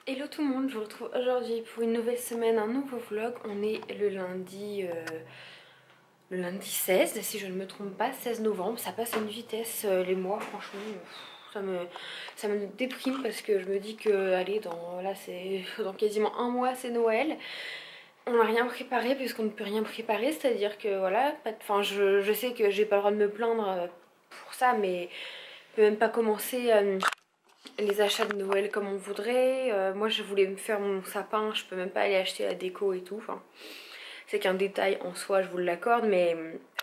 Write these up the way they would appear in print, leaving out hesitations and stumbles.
Hello tout le monde, je vous retrouve aujourd'hui pour une nouvelle semaine, un nouveau vlog. On est le lundi 16, si je ne me trompe pas, 16 novembre. Ça passe à une vitesse, les mois, franchement, ça me déprime parce que je me dis que, allez, dans quasiment un mois, c'est Noël. On n'a rien préparé puisqu'on ne peut rien préparer, c'est-à-dire que voilà, enfin je sais que j'ai pas le droit de me plaindre pour ça, mais je peux même pas commencer les achats de Noël comme on voudrait. Moi je voulais me faire mon sapin, je peux même pas aller acheter la déco et tout. Enfin, c'est qu'un détail en soi, je vous l'accorde, mais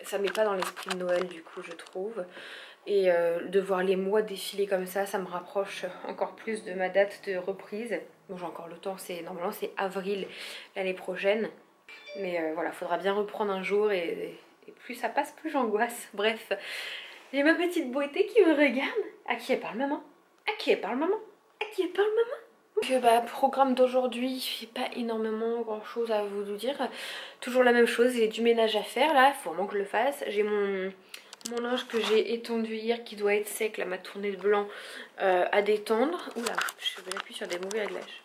ça met pas dans l'esprit de Noël du coup, je trouve. Et de voir les mois défiler comme ça me rapproche encore plus de ma date de reprise. Bon, j'ai encore le temps, normalement c'est avril l'année prochaine. Mais voilà, faudra bien reprendre un jour et plus ça passe, plus j'angoisse. Bref, j'ai ma petite beauté qui me regarde. À qui elle parle, maman? À qui elle parle, maman? À qui elle parle, maman? Programme d'aujourd'hui, j'ai pas énormément grand chose à vous dire. Toujours la même chose, j'ai du ménage à faire là, il faut vraiment que je le fasse. J'ai mon linge que j'ai étendu hier qui doit être sec, là, ma tournée de blanc à détendre. Oula, je appuie sur des mauvais réglages.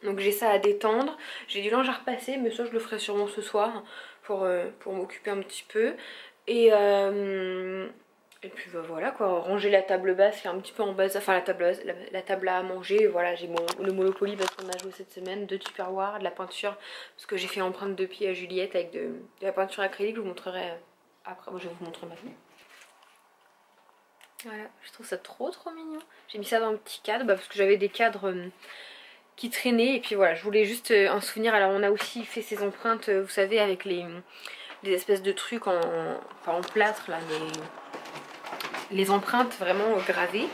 Donc j'ai ça à détendre, j'ai du linge à repasser, mais ça je le ferai sûrement ce soir pour m'occuper un petit peu. Et puis bah, voilà quoi, ranger la table basse, faire un petit peu en base, enfin la table basse, la table à manger. Voilà, j'ai le Monopoly parce qu'on a joué cette semaine, 2 tupperwares, de la peinture, parce que j'ai fait empreinte de pied à Juliette avec de la peinture acrylique, je vous montrerai après, moi je vais vous montrer maintenant. Voilà, je trouve ça trop mignon. J'ai mis ça dans un petit cadre parce que j'avais des cadres qui traînaient et puis voilà, je voulais juste un souvenir. Alors on a aussi fait ces empreintes, vous savez, avec les espèces de trucs en plâtre là, les empreintes vraiment gravées.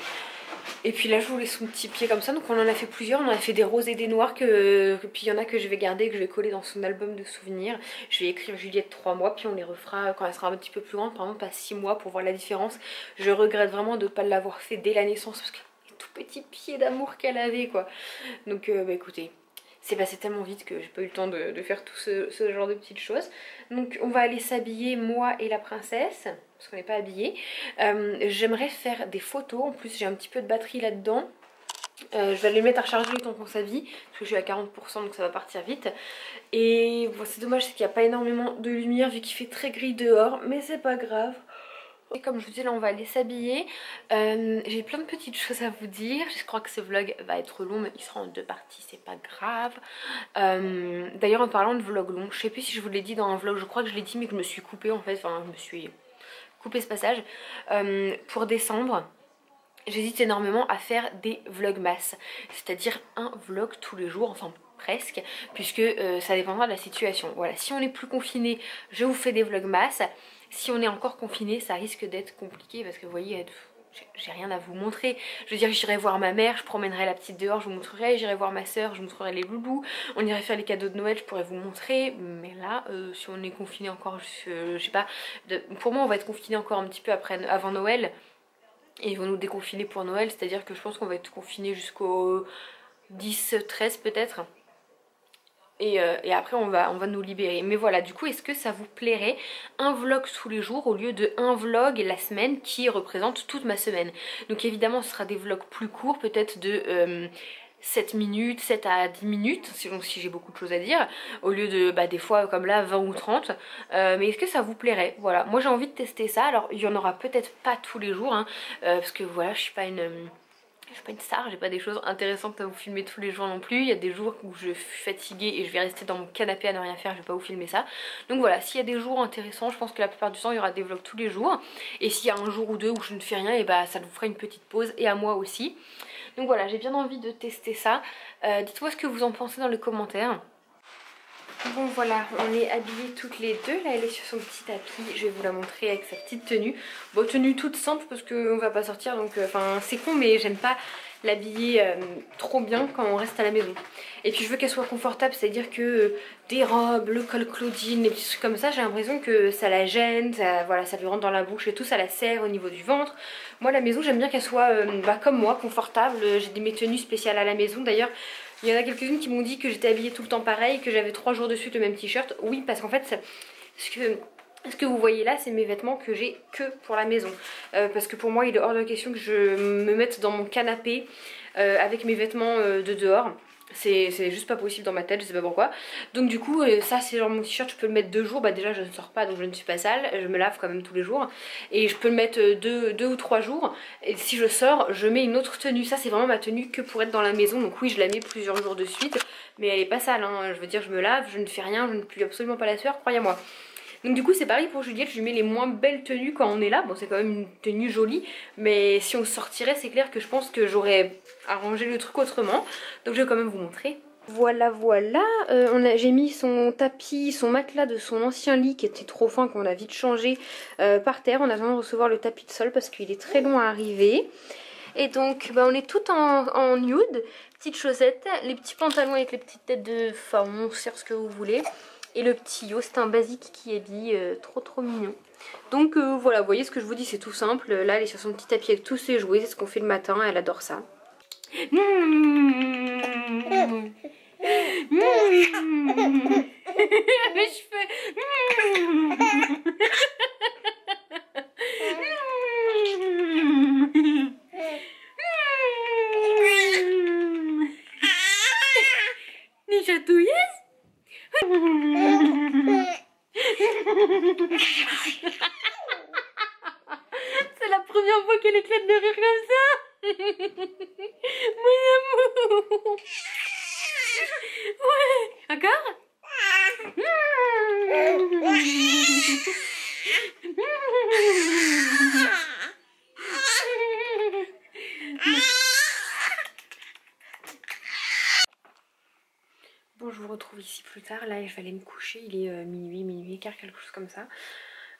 Et puis là je voulais son petit pied comme ça, donc on en a fait plusieurs, on en a fait des roses et des noirs, puis il y en a que je vais garder, que je vais coller dans son album de souvenirs. Je vais écrire Juliette 3 mois, puis on les refera quand elle sera un petit peu plus grande, par exemple pas 6 mois pour voir la différence. Je regrette vraiment de ne pas l'avoir fait dès la naissance, parce que les tout petits pieds d'amour qu'elle avait quoi. Donc bah écoutez, c'est passé tellement vite que j'ai pas eu le temps de faire tout ce genre de petites choses. Donc on va aller s'habiller, moi et la princesse, parce qu'on n'est pas habillés. J'aimerais faire des photos, en plus j'ai un petit peu de batterie là-dedans. Je vais les mettre à recharger le temps qu'on s'habille, parce que je suis à 40% donc ça va partir vite. Et bon, c'est dommage, c'est qu'il n'y a pas énormément de lumière vu qu'il fait très gris dehors, mais c'est pas grave. Et comme je vous dis, là on va aller s'habiller. J'ai plein de petites choses à vous dire. Je crois que ce vlog va être long, mais il sera en 2 parties, c'est pas grave. D'ailleurs en parlant de vlog long, je sais plus si je vous l'ai dit dans un vlog, je crois que je l'ai dit mais que je me suis coupée en fait, enfin je me suis coupée ce passage. Pour décembre, j'hésite énormément à faire des vlogmas, c'est-à-dire un vlog tous les jours, enfin presque, puisque ça dépendra de la situation. Voilà, si on est plus confiné, je vous fais des vlogmas. Si on est encore confiné, ça risque d'être compliqué parce que vous voyez, j'ai rien à vous montrer. Je veux dire, j'irai voir ma mère, je promènerai la petite dehors, je vous montrerai. J'irai voir ma soeur, je vous montrerai les loulous. On irait faire les cadeaux de Noël, je pourrais vous montrer. Mais là, si on est confiné encore, je sais pas. Pour moi, on va être confiné encore un petit peu avant Noël. Et ils vont nous déconfiner pour Noël, c'est-à-dire que je pense qu'on va être confiné jusqu'au 10-13 peut-être. Et après on va nous libérer. Mais voilà, du coup, est-ce que ça vous plairait un vlog tous les jours au lieu de un vlog la semaine qui représente toute ma semaine? Donc évidemment ce sera des vlogs plus courts, peut-être de 7 minutes, 7 à 10 minutes, si j'ai beaucoup de choses à dire, au lieu de des fois comme là 20 ou 30. Mais est-ce que ça vous plairait? Voilà, moi j'ai envie de tester ça. Alors il y en aura peut-être pas tous les jours, hein, parce que voilà, je suis pas une star, j'ai pas des choses intéressantes à vous filmer tous les jours non plus. Il y a des jours où je suis fatiguée et je vais rester dans mon canapé à ne rien faire, je vais pas vous filmer ça. Donc voilà, s'il y a des jours intéressants, je pense que la plupart du temps il y aura des vlogs tous les jours. Et s'il y a un jour ou deux où je ne fais rien, et ça vous fera une petite pause, et à moi aussi. Donc voilà, j'ai bien envie de tester ça. Dites-moi ce que vous en pensez dans les commentaires. Bon voilà, on est habillées toutes les deux. Là elle est sur son petit tapis, je vais vous la montrer avec sa petite tenue. Bon, tenue toute simple parce qu'on va pas sortir, donc enfin c'est con, mais j'aime pas l'habiller trop bien quand on reste à la maison. Et puis je veux qu'elle soit confortable, c'est à dire que des robes, le col Claudine, les petits trucs comme ça, j'ai l'impression que ça la gêne, voilà, ça lui rentre dans la bouche et tout, ça la serre au niveau du ventre. Moi la maison j'aime bien qu'elle soit comme moi, confortable. J'ai mes tenues spéciales à la maison. D'ailleurs il y en a quelques-unes qui m'ont dit que j'étais habillée tout le temps pareil, que j'avais 3 jours de suite le même t-shirt. Oui, parce qu'en fait, ce que vous voyez là, c'est mes vêtements que j'ai que pour la maison. Parce que pour moi, il est hors de question que je me mette dans mon canapé avec mes vêtements de dehors. C'est juste pas possible dans ma tête, je sais pas pourquoi. Donc du coup ça c'est genre mon t-shirt, je peux le mettre 2 jours. Bah déjà je ne sors pas donc je ne suis pas sale, je me lave quand même tous les jours. Et je peux le mettre 2 ou 3 jours. Et si je sors je mets une autre tenue. Ça c'est vraiment ma tenue que pour être dans la maison. Donc oui je la mets plusieurs jours de suite. Mais elle est pas sale hein. Je veux dire je me lave, je ne fais rien, je ne pue absolument pas la sueur, croyez-moi. Donc du coup c'est pareil pour Juliette, je lui mets les moins belles tenues quand on est là. Bon c'est quand même une tenue jolie. Mais si on sortirait c'est clair que je pense que j'aurais arrangé le truc autrement. Donc je vais quand même vous montrer. Voilà voilà, j'ai mis son tapis, son matelas de son ancien lit qui était trop fin qu'on a vite changé par terre. On attend de recevoir le tapis de sol parce qu'il est très long à arriver. Et donc bah, on est tout en nude, petites chaussettes, les petits pantalons avec les petites têtes de faon, c'est ce que vous voulez. Et le petit yo, c'est un basique qui habille, trop mignon. Donc voilà, vous voyez ce que je vous dis, c'est tout simple. Là elle est sur son petit tapis avec tous ses jouets, c'est ce qu'on fait le matin, elle adore ça. Mes cheveux. Les chatouilleuses. C'est la première fois qu'elle éclate de rire comme ça. Mon amour. Ouais. Encore? Bon, je vous retrouve ici plus tard. Là, je vais aller me coucher. Il est minuit et quart, quelque chose comme ça.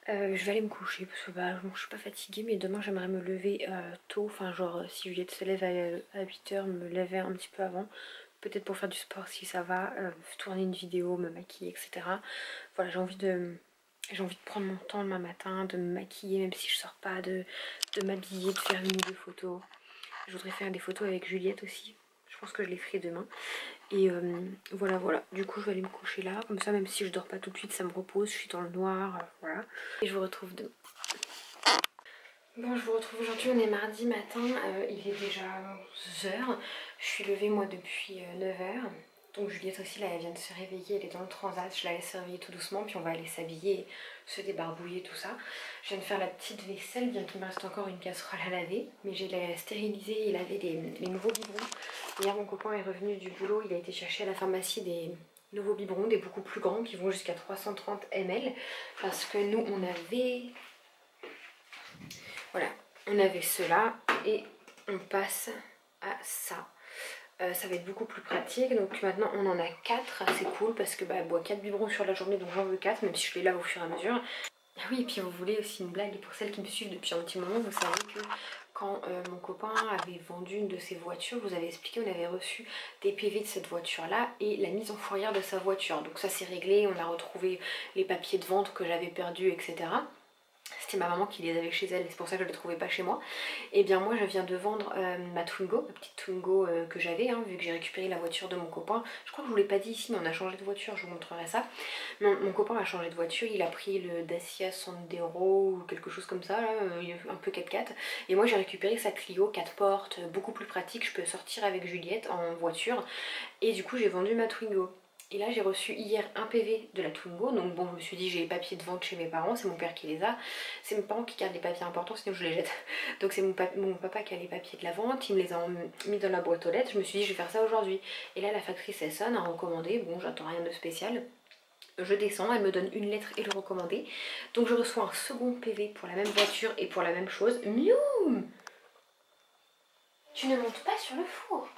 Je vais aller me coucher parce que bah, je suis pas fatiguée, mais demain j'aimerais me lever tôt. Enfin, genre, si Juliette se lève à 8 h, me lever un petit peu avant. Peut-être pour faire du sport si ça va, tourner une vidéo, me maquiller, etc. Voilà, j'ai envie de prendre mon temps demain matin, de me maquiller, même si je sors pas, de m'habiller, de faire une ou deux photos. Je voudrais faire des photos avec Juliette aussi. Je pense que je les ferai demain. Et voilà. Du coup, je vais aller me coucher là. Comme ça, même si je dors pas tout de suite, ça me repose. Je suis dans le noir. Voilà. Et je vous retrouve demain. Bon, je vous retrouve aujourd'hui. On est mardi matin. Il est déjà 11 h. Je suis levée, moi, depuis 9 h. Donc Juliette aussi, là, elle vient de se réveiller. Elle est dans le transat. Je la laisse se réveiller tout doucement. Puis on va aller s'habiller, se débarbouiller, tout ça. Je viens de faire la petite vaisselle, bien qu'il me reste encore une casserole à laver. Mais j'ai stérilisé et lavé les nouveaux biberons. Hier, mon copain est revenu du boulot. Il a été chercher à la pharmacie des nouveaux biberons, des beaucoup plus grands, qui vont jusqu'à 330 ml. Parce que nous, on avait... Voilà, on avait cela et on passe à ça. Ça va être beaucoup plus pratique. Donc maintenant on en a 4, c'est cool parce que bah, elle boit 4 biberons sur la journée, donc j'en veux 4, même si je les lave au fur et à mesure. Ah oui, et puis vous voulez aussi une blague, et pour celles qui me suivent depuis un petit moment, vous savez que quand mon copain avait vendu une de ses voitures, vous avez expliqué, on avait reçu des PV de cette voiture là et la mise en fourrière de sa voiture. Donc ça c'est réglé, on a retrouvé les papiers de vente que j'avais perdus, etc. C'était ma maman qui les avait chez elle et c'est pour ça que je ne les trouvais pas chez moi. Et bien moi je viens de vendre ma Twingo, ma petite Twingo que j'avais, hein, vu que j'ai récupéré la voiture de mon copain. Je crois que je vous l'ai pas dit ici, mais on a changé de voiture, je vous montrerai ça. Mon copain a changé de voiture, il a pris le Dacia Sandero ou quelque chose comme ça, là, un peu 4x4. Et moi j'ai récupéré sa Clio 4 portes, beaucoup plus pratique, je peux sortir avec Juliette en voiture. Et du coup j'ai vendu ma Twingo. Et là j'ai reçu hier un PV de la Twingo, donc bon je me suis dit j'ai les papiers de vente chez mes parents, c'est mon père qui les a, c'est mes parents qui gardent les papiers importants sinon je les jette. Donc c'est mon papa qui a les papiers de la vente, il me les a mis dans la boîte aux lettres, je me suis dit je vais faire ça aujourd'hui. Et là la factrice elle sonne, a recommandé, bon j'attends rien de spécial. Je descends, elle me donne une lettre et le recommandé. Donc je reçois un second PV pour la même voiture et pour la même chose. Miaou! Tu ne montes pas sur le four.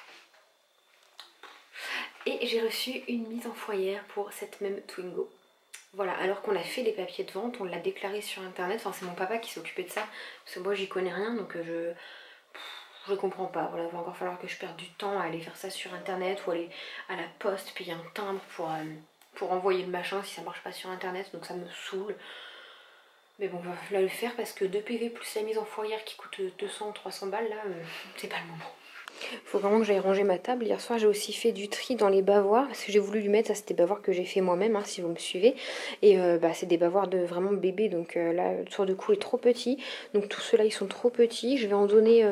Et j'ai reçu une mise en fourrière pour cette même Twingo. Voilà, alors qu'on a fait les papiers de vente, on l'a déclaré sur internet. Enfin c'est mon papa qui s'est occupé de ça. Parce que moi j'y connais rien donc je comprends pas. Voilà, il va encore falloir que je perde du temps à aller faire ça sur internet ou aller à la poste, payer un timbre pour envoyer le machin si ça marche pas sur internet. Donc ça me saoule. Mais bon, va falloir le faire parce que 2 PV plus la mise en fourrière qui coûte 200 300 balles là, c'est pas le moment. Faut vraiment que j'aille ranger ma table. Hier soir, j'ai aussi fait du tri dans les bavoirs parce que j'ai voulu lui mettre, ça c'était des bavoirs que j'ai fait moi-même, hein, si vous me suivez. Et c'est des bavoirs de vraiment bébé, donc là, le tour de cou est trop petit. Donc tous ceux-là, ils sont trop petits. Je vais en donner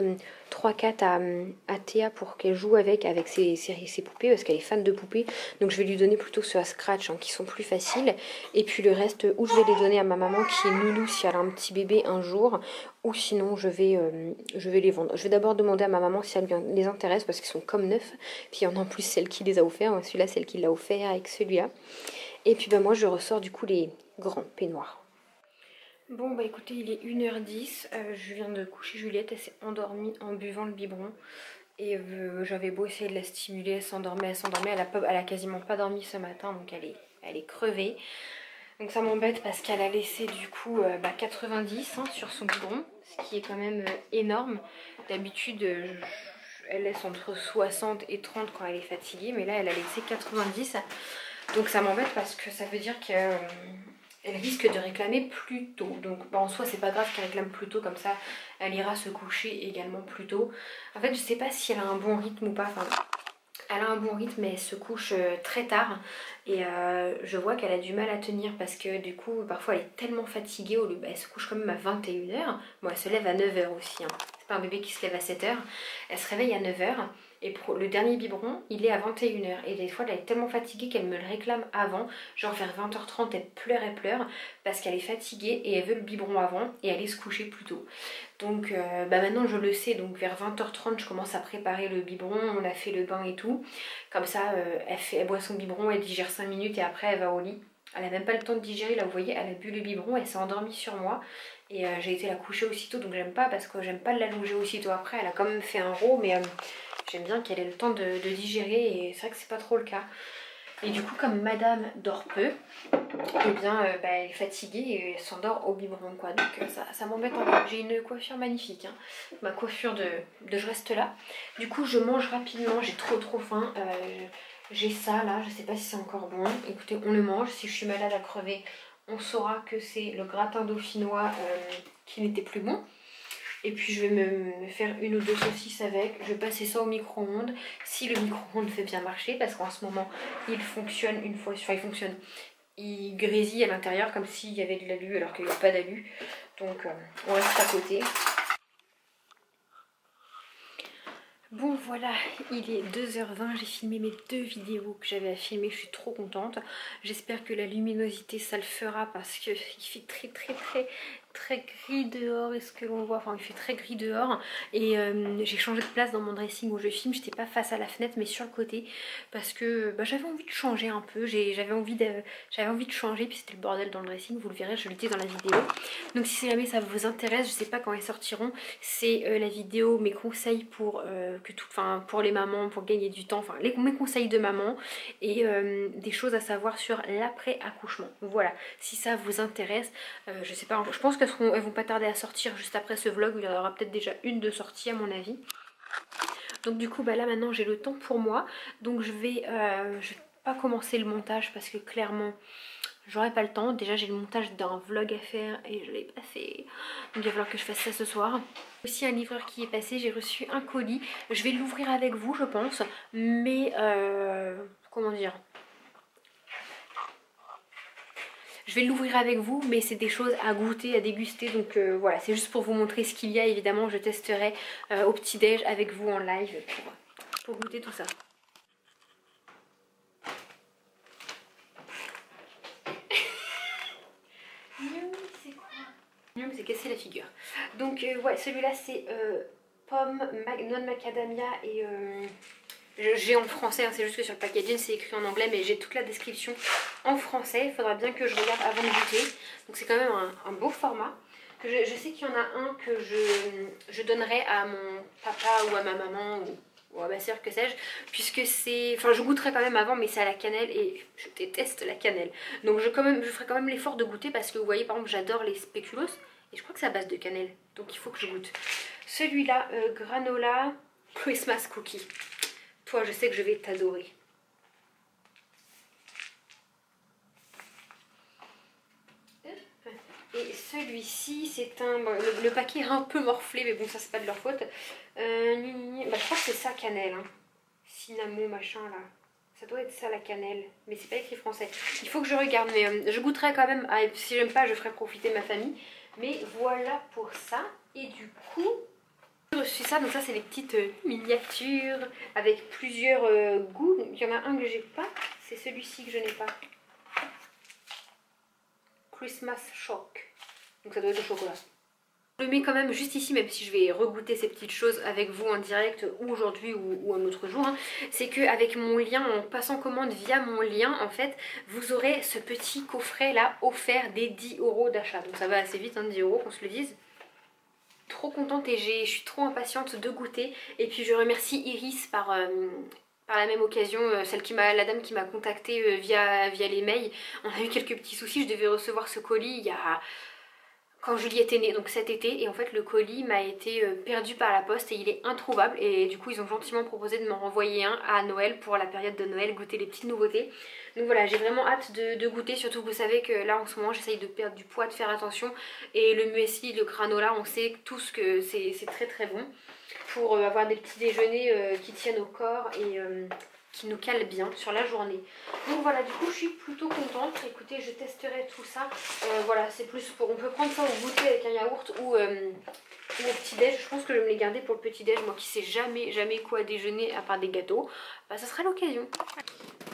3-4 à Théa pour qu'elle joue avec ses poupées parce qu'elle est fan de poupées. Donc je vais lui donner plutôt ceux à scratch hein, qui sont plus faciles. Et puis le reste, ou je vais les donner à ma maman qui est loulou si elle a un petit bébé un jour, ou sinon je vais les vendre. Je vais d'abord demander à ma maman si elle les intéresse parce qu'ils sont comme neufs. Puis il y en a en plus celle qui les a offerts. Celui-là, celle qui l'a offert avec celui-là. Et puis moi je ressors du coup les grands peignoirs. Bon bah écoutez, il est 1h10, je viens de coucher Juliette, elle s'est endormie en buvant le biberon. Et j'avais beau essayer de la stimuler, elle s'endormait, elle a quasiment pas dormi ce matin, donc elle est crevée. Donc ça m'embête parce qu'elle a laissé du coup 90 hein, sur son biberon, ce qui est quand même énorme. D'habitude elle laisse entre 60 et 30 quand elle est fatiguée, mais là elle a laissé 90. Donc ça m'embête parce que ça veut dire qu'elle risque de réclamer plus tôt. Donc en soi c'est pas grave qu'elle réclame plus tôt, comme ça elle ira se coucher également plus tôt. En fait je sais pas si elle a un bon rythme ou pas, enfin elle a un bon rythme mais elle se couche très tard. Et je vois qu'elle a du mal à tenir parce que du coup parfois elle est tellement fatiguée, elle se couche quand même à 21h. Bon elle se lève à 9h aussi, hein. C'est pas un bébé qui se lève à 7h. Elle se réveille à 9h. Et pour le dernier biberon, il est à 21h. Et des fois, elle est tellement fatiguée qu'elle me le réclame avant. Genre vers 20h30, elle pleure parce qu'elle est fatiguée et elle veut le biberon avant et aller se coucher plus tôt. Donc maintenant, je le sais. Donc vers 20h30, je commence à préparer le biberon. On a fait le bain et tout. Comme ça, elle boit son biberon, elle digère 5 minutes et après, elle va au lit. Elle n'a même pas le temps de digérer. Là, vous voyez, elle a bu le biberon, elle s'est endormie sur moi. Et j'ai été la coucher aussitôt. Donc j'aime pas parce que j'aime pas l'allonger aussitôt après. Elle a quand même fait un row, mais... j'aime bien qu'elle ait le temps de digérer et c'est vrai que c'est pas trop le cas. Et du coup comme madame dort peu, et bien elle est fatiguée et elle s'endort au biberon quoi. Donc ça m'embête un peu. J'ai une coiffure magnifique, hein. Ma coiffure de je reste là. Du coup je mange rapidement, j'ai trop faim. J'ai ça là, je sais pas si c'est encore bon. Écoutez, on le mange. Si je suis malade à crever, on saura que c'est le gratin dauphinois qui n'était plus bon. Et puis je vais me faire 1 ou 2 saucisses avec. Je vais passer ça au micro-ondes. Si le micro-ondes fait bien marcher, parce qu'en ce moment il fonctionne une fois, enfin il fonctionne. Il grésille à l'intérieur comme s'il y avait de l'alu alors qu'il n'y a pas d'alu. Donc on reste à côté. Bon voilà, il est 2h20, j'ai filmé mes 2 vidéos que j'avais à filmer, je suis trop contente. J'espère que la luminosité ça le fera parce qu'il fait très gris dehors, est-ce que l'on voit, enfin il fait très gris dehors. Et j'ai changé de place dans mon dressing où je filme, j'étais pas face à la fenêtre mais sur le côté parce que j'avais envie de changer un peu, j'avais envie de changer, puis c'était le bordel dans le dressing, vous le verrez, je le dis dans la vidéo. Donc si jamais ça vous intéresse, je sais pas quand elles sortiront, c'est la vidéo mes conseils pour pour les mamans, pour gagner du temps, enfin mes conseils de maman et des choses à savoir sur l'après-accouchement. Voilà, si ça vous intéresse, je sais pas, je pense qu'elles vont pas tarder à sortir juste après ce vlog, il y en aura peut-être déjà une de sortie à mon avis. Donc du coup là maintenant j'ai le temps pour moi, donc je vais pas commencer le montage parce que clairement j'aurai pas le temps. Déjà j'ai le montage d'un vlog à faire et je l'ai pas fait, donc il va falloir que je fasse ça ce soir. Aussi un livreur qui est passé, j'ai reçu un colis, je vais l'ouvrir avec vous je pense, mais comment dire, je vais l'ouvrir avec vous, mais c'est des choses à goûter, à déguster, donc voilà, c'est juste pour vous montrer ce qu'il y a. Évidemment je testerai au petit déj avec vous en live pour goûter tout ça. Je me suis cassé la figure. Donc ouais, celui-là c'est pomme, noix de macadamia et j'ai en français, hein, c'est juste que sur le packaging c'est écrit en anglais, mais j'ai toute la description en français. Il faudra bien que je regarde avant de goûter. Donc c'est quand même un beau format. Je sais qu'il y en a un que je donnerai à mon papa ou à ma maman ou à ma soeur, que sais-je, puisque c'est... Enfin je goûterai quand même avant, mais c'est à la cannelle et je déteste la cannelle. Donc je ferai quand même l'effort de goûter parce que vous voyez par exemple j'adore les spéculoos et je crois que c'est à base de cannelle. Donc il faut que je goûte. Celui-là, granola Christmas cookie. Toi je sais que je vais t'adorer. Et celui-ci, c'est un... Bon, le paquet est un peu morflé, mais bon, ça c'est pas de leur faute. Je crois que c'est ça, cannelle. Hein. Cinnamon, machin, là. Ça doit être ça, la cannelle. Mais c'est pas écrit français. Il faut que je regarde, mais je goûterai quand même. Ah, si j'aime pas, je ferai profiter ma famille. Mais voilà pour ça. Et du coup, j'ai reçu ça. Donc ça, c'est les petites miniatures avec plusieurs goûts. Il y en a un que j'ai pas. C'est celui-ci que je n'ai pas. Christmas Shock. Donc ça doit être au chocolat. Je le mets quand même juste ici, même si je vais regoûter ces petites choses avec vous en direct ou aujourd'hui ou un autre jour. Hein. C'est qu'avec mon lien, en passant commande via mon lien, en fait, vous aurez ce petit coffret là offert des 10 € d'achat. Donc ça va assez vite, hein, 10 € qu'on se le dise. Trop contente et je suis trop impatiente de goûter. Et puis je remercie Iris par la même occasion, la dame qui m'a contactée via les mails. On a eu quelques petits soucis, je devais recevoir ce colis il y a... quand Juliette est née, donc cet été, et en fait le colis m'a été perdu par la poste et il est introuvable, et du coup ils ont gentiment proposé de m'en renvoyer un à Noël pour la période de Noël, goûter les petites nouveautés. Donc voilà, j'ai vraiment hâte de goûter, surtout que vous savez que là en ce moment j'essaye de perdre du poids, de faire attention, et le muesli, le granola, on sait tous que c'est très très bon pour avoir des petits déjeuners qui tiennent au corps et qui nous calent bien sur la journée. Donc voilà, du coup je suis plutôt contente. Écoutez, je testerai tout ça. Voilà, c'est plus pour... On peut prendre ça au goûter avec un yaourt ou au petit-déj. Je pense que je vais me les garder pour le petit-déj. Moi qui sais jamais quoi déjeuner à part des gâteaux. Bah ça sera l'occasion.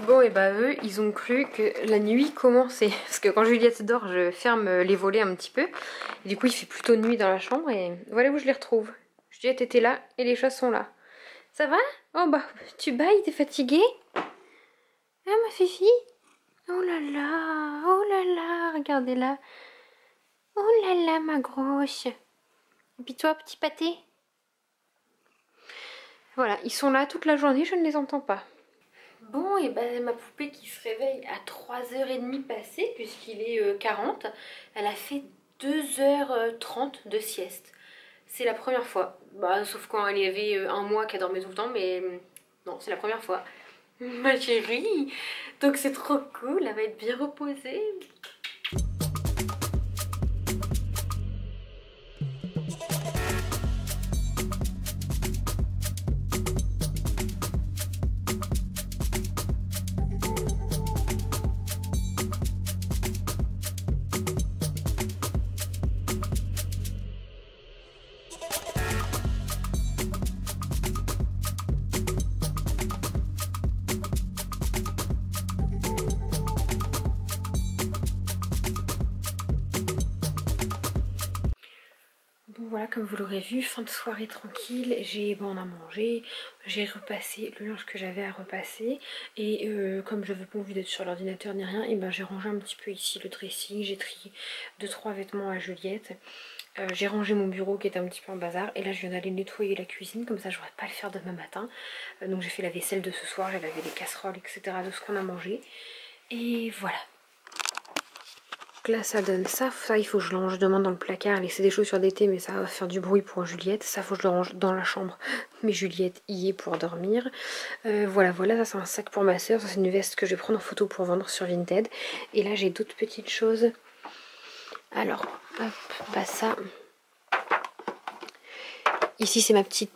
Bon et bah eux, ils ont cru que la nuit commençait. Parce que quand Juliette dort, je ferme les volets un petit peu. Et du coup il fait plutôt nuit dans la chambre et voilà où je les retrouve. Juliette était là et les chats sont là. Ça va? Oh bah, tu bailles, t'es fatiguée? Ah ma fifi? Oh là là, regardez-la. Oh là là, ma grosse. Et puis toi, petit pâté? Voilà, ils sont là toute la journée, je ne les entends pas. Bon, et ben ma poupée qui se réveille à 3h30 passées, puisqu'il est 40, elle a fait 2h30 de sieste. C'est la première fois, bah, sauf quand elle y avait un mois qu'elle dormait tout le temps, mais non, c'est la première fois. Ma chérie, donc c'est trop cool, elle va être bien reposée. Voilà, comme vous l'aurez vu, fin de soirée tranquille, on a mangé, j'ai repassé le linge que j'avais à repasser et comme je n'avais pas envie d'être sur l'ordinateur ni rien, et ben j'ai rangé un petit peu ici le dressing, j'ai trié 2-3 vêtements à Juliette, j'ai rangé mon bureau qui était un petit peu en bazar et là je viens d'aller nettoyer la cuisine, comme ça je n'aurai pas à le faire demain matin. Donc j'ai fait la vaisselle de ce soir, j'ai lavé les casseroles etc. de ce qu'on a mangé et voilà. Là ça donne ça, il faut que je le range demain dans le placard, laisser des chaussures d'été mais ça va faire du bruit pour Juliette, ça faut que je le range dans la chambre mais Juliette y est pour dormir. Voilà, ça c'est un sac pour ma soeur, ça c'est une veste que je vais prendre en photo pour vendre sur Vinted. Et là j'ai d'autres petites choses, alors hop, bah ça, ici c'est ma petite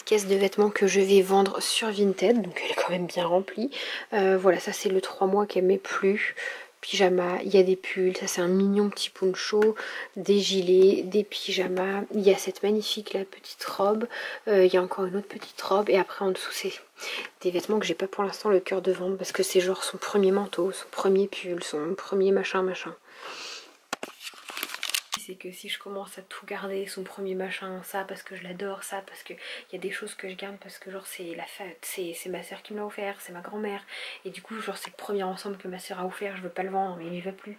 caisse de vêtements que je vais vendre sur Vinted, donc elle est quand même bien remplie. Voilà, ça c'est le 3 mois qu'elle met plus. Pyjama, il y a des pulls, ça c'est un mignon petit poncho, des gilets, des pyjamas, il y a cette magnifique la petite robe, il y a encore une autre petite robe et après en dessous c'est des vêtements que j'ai pas pour l'instant le cœur de vendre parce que c'est genre son premier manteau, son premier pull, son premier machin. C'est que si je commence à tout garder, son premier machin, ça parce que je l'adore, ça parce que il y a des choses que je garde parce que genre c'est la fête, c'est ma soeur qui me l'a offert, c'est ma grand-mère et du coup genre c'est le premier ensemble que ma soeur a offert, je veux pas le vendre mais il ne va plus,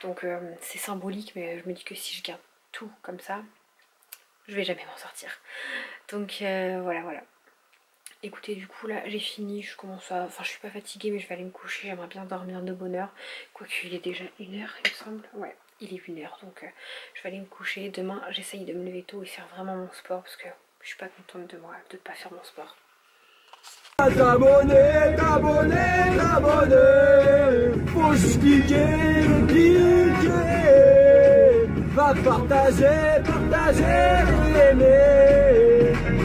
donc c'est symbolique mais je me dis que si je garde tout comme ça, je vais jamais m'en sortir, donc voilà. Écoutez, du coup là j'ai fini, je suis pas fatiguée mais je vais aller me coucher, j'aimerais bien dormir de bonne heure, quoique il est déjà 1h il me semble, ouais. Il est 1h donc je vais aller me coucher. Demain j'essaye de me lever tôt et faire vraiment mon sport parce que je suis pas contente de moi de pas faire mon sport. T'abonner, faut se cliquer. va partager, partager, aimer.